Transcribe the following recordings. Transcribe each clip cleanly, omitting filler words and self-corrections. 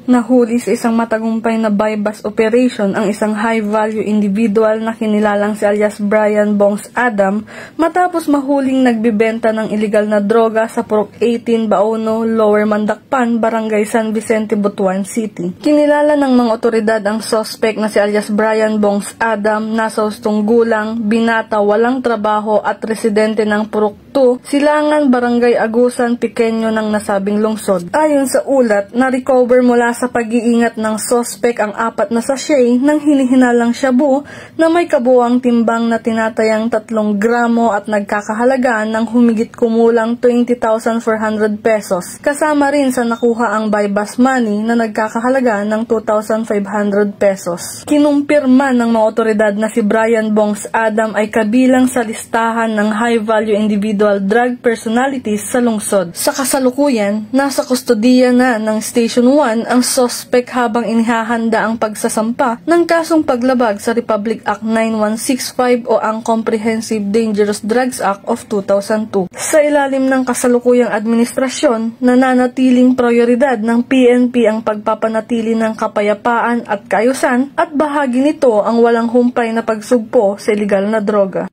Nahuli sa isang matagumpay na buy-bust operation ang isang high-value individual na kinilalang si alias Brian Bongs Adam matapos mahuling nagbibenta ng iligal na droga sa Purok 18 Baono, Lower Mandakpan, Barangay San Vicente, Butuan City. Kinilala ng mga otoridad ang suspect na si alias Brian Bongs Adam, nasa hustong gulang, binata, walang trabaho at residente ng Purok 2, Silangan, Barangay Agusan, Pequeño ng nasabing lungsod. Ayon sa ulat, na-recover mula sa pag-iingat ng suspect ang 4 na sachet ng hinihinalang shabu na may kabuuang timbang na tinatayang 3 gramo at nagkakahalaga ng humigit kumulang 20,400 pesos. Kasama rin sa nakuha ang buy-bust money na nagkakahalaga ng 2,500 pesos. Kinumpirma ng mga otoridad na si Brian Bongs Adam ay kabilang sa listahan ng high-value individual drug personalities sa lungsod. Sa kasalukuyan, nasa kustodiya na ng Station 1 ang suspect habang inihahanda ang pagsasampa ng kasong paglabag sa Republic Act 9165 o ang Comprehensive Dangerous Drugs Act of 2002. Sa ilalim ng kasalukuyang administrasyon, nananatiling prioridad ng PNP ang pagpapanatili ng kapayapaan at kaayusan at bahagi nito ang walang humpay na pagsugpo sa iligal na droga.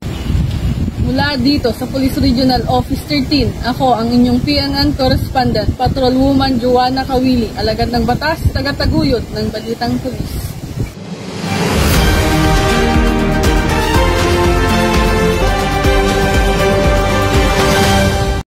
Mula dito sa Police Regional Office 13, ako ang inyong PNN Correspondent, Patrolwoman Joanna Kawili, alagad ng batas, taga-taguyod ng Balitang Pulis.